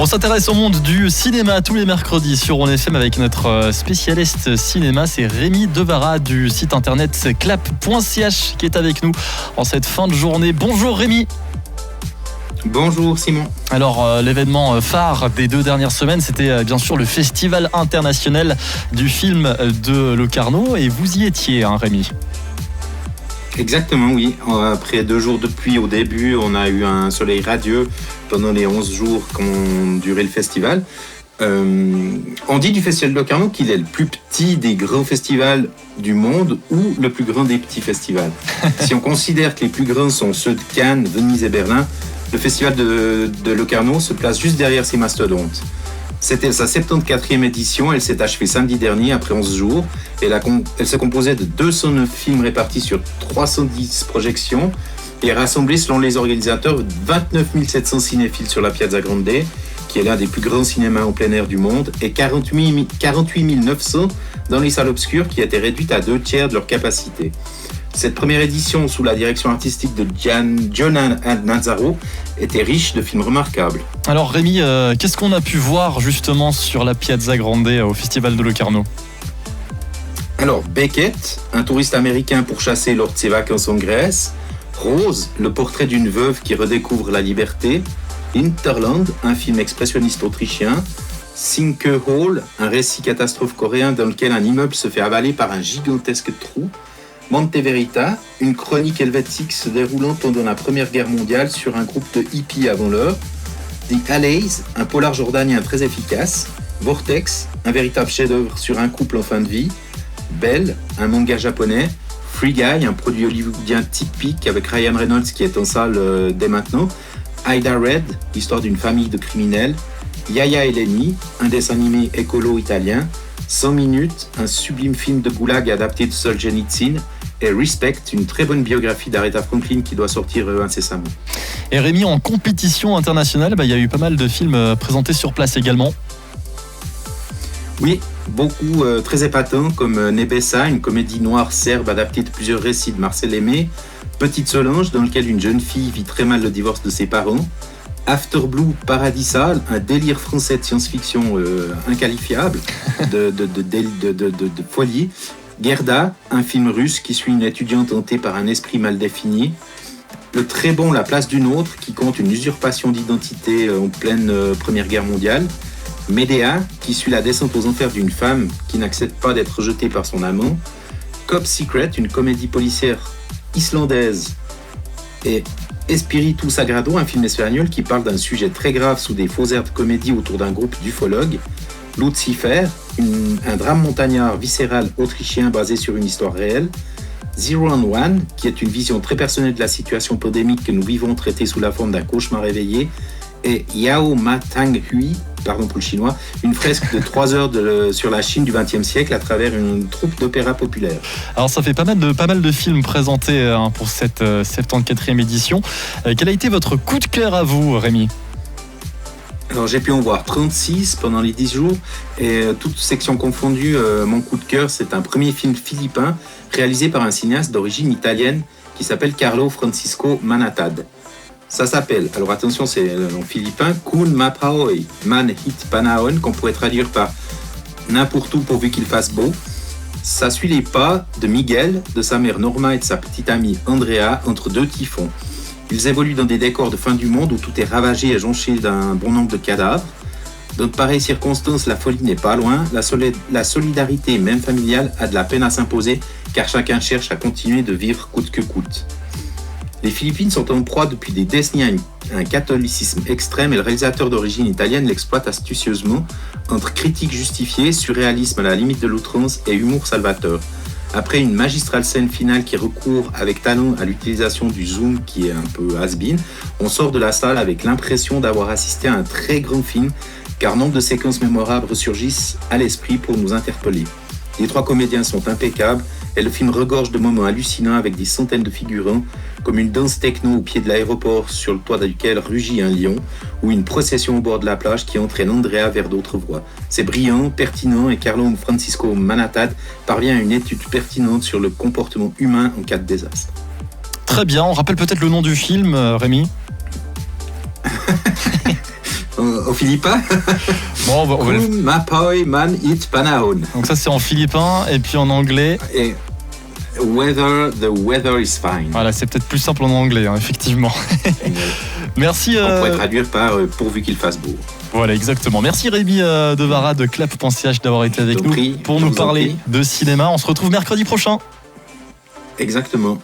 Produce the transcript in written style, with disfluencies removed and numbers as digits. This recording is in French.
On s'intéresse au monde du cinéma tous les mercredis sur On FM avec notre spécialiste cinéma, c'est Rémi Devara du site internet clap.ch qui est avec nous en cette fin de journée. Bonjour Rémi. Bonjour Simon. Alors l'événement phare des 2 dernières semaines, c'était bien sûr le Festival international du film de Locarno et vous y étiez Rémi. Exactement, oui. Après 2 jours de pluie au début, on a eu un soleil radieux pendant les 11 jours qu'ont duré le festival. On dit du Festival de Locarno qu'il est le plus petit des grands festivals du monde ou le plus grand des petits festivals. Si on considère que les plus grands sont ceux de Cannes, Venise et Berlin, le Festival de Locarno se place juste derrière ces mastodontes. C'était sa 74e édition, elle s'est achevée samedi dernier après 11 jours. Elle se composait de 209 films répartis sur 310 projections et rassemblait selon les organisateurs 29 700 cinéphiles sur la Piazza Grande, qui est l'un des plus grands cinémas en plein air du monde, et 48 900 dans les salles obscures qui étaient réduites à 2/3 de leur capacité. Cette première édition, sous la direction artistique de Gianna Nazzaro, était riche de films remarquables. Alors Rémi, qu'est-ce qu'on a pu voir justement sur la Piazza Grande au Festival de Locarno ? Alors, Beckett, un touriste américain pourchassé lors de ses vacances en Grèce. Rose, le portrait d'une veuve qui redécouvre la liberté. Hinterland, un film expressionniste autrichien. Sinke Hall, un récit catastrophe coréen dans lequel un immeuble se fait avaler par un gigantesque trou. Monte Verita, une chronique helvétique se déroulant pendant la Première Guerre mondiale sur un groupe de hippies avant l'heure. The Allays, un polar jordanien très efficace. Vortex, un véritable chef-d'œuvre sur un couple en fin de vie. Belle, un manga japonais. Free Guy, un produit hollywoodien typique avec Ryan Reynolds qui est en salle dès maintenant. Ida Red, l'histoire d'une famille de criminels. Yaya et Lenny, un dessin animé écolo italien. 100 minutes, un sublime film de goulag adapté de Solzhenitsyn. Et Respect, une très bonne biographie d'Aretha Franklin qui doit sortir incessamment. Et Rémi, en compétition internationale, il y a eu pas mal de films présentés sur place également. Oui, beaucoup très épatants comme Nebesa, une comédie noire serbe adaptée de plusieurs récits de Marcel Aimé. Petite Solange, dans lequel une jeune fille vit très mal le divorce de ses parents. After Blue Paradisal, un délire français de science-fiction inqualifiable, de folie. Gerda, un film russe qui suit une étudiante hantée par un esprit mal défini. Le très bon La place d'une autre, qui compte une usurpation d'identité en pleine Première Guerre mondiale. Medea, qui suit la descente aux enfers d'une femme qui n'accepte pas d'être rejetée par son amant. Cop Secret, une comédie policière islandaise. Et Espiritu Sagrado, un film espagnol qui parle d'un sujet très grave sous des faux airs de comédie autour d'un groupe d'ufologues. Lucifer, un drame montagnard viscéral autrichien basé sur une histoire réelle. Zero and One, qui est une vision très personnelle de la situation pandémique que nous vivons traitée sous la forme d'un cauchemar éveillé. Et Yao Ma Tang Hui, pardon pour le chinois, une fresque de 3 heures sur la Chine du XXe siècle à travers une troupe d'opéra populaire. Alors ça fait pas mal de films présentés pour cette 74e édition. Quel a été votre coup de cœur à vous, Rémi ? Alors j'ai pu en voir 36 pendant les 10 jours et toutes sections confondues, mon coup de cœur, c'est un premier film philippin réalisé par un cinéaste d'origine italienne qui s'appelle Carlo Francisco Manatad. Ça s'appelle, alors attention c'est le nom philippin, Kun Mapaoi, Man Hit Panaon, qu'on pourrait traduire par n'importe où pourvu qu'il fasse beau. Ça suit les pas de Miguel, de sa mère Norma et de sa petite amie Andrea entre 2 typhons. Ils évoluent dans des décors de fin du monde où tout est ravagé et jonché d'un bon nombre de cadavres. Dans de pareilles circonstances, la folie n'est pas loin. La solidarité, même familiale, a de la peine à s'imposer car chacun cherche à continuer de vivre coûte que coûte. Les Philippines sont en proie depuis des décennies à un catholicisme extrême et le réalisateur d'origine italienne l'exploite astucieusement entre critique justifiée, surréalisme à la limite de l'outrance et humour salvateur. Après une magistrale scène finale qui recourt avec talent à l'utilisation du zoom qui est un peu has-been, on sort de la salle avec l'impression d'avoir assisté à un très grand film car nombre de séquences mémorables ressurgissent à l'esprit pour nous interpeller. Les 3 comédiens sont impeccables et le film regorge de moments hallucinants avec des centaines de figurants, comme une danse techno au pied de l'aéroport sur le toit duquel rugit un lion, ou une procession au bord de la plage qui entraîne Andrea vers d'autres voies. C'est brillant, pertinent et Carlo Francisco Manatad parvient à une étude pertinente sur le comportement humain en cas de désastre. Très bien, on rappelle peut-être le nom du film, Rémi ? Au philippin. Bon, on va Kun mapoi man it panahon. Donc ça c'est en philippin et puis en anglais. Et the weather is fine. Voilà, c'est peut-être plus simple en anglais, hein, effectivement. Merci. On pourrait traduire par pourvu qu'il fasse beau. Voilà, exactement. Merci Rémi Devara de clap.ch d'avoir été avec nous pour nous parler de cinéma. On se retrouve mercredi prochain. Exactement.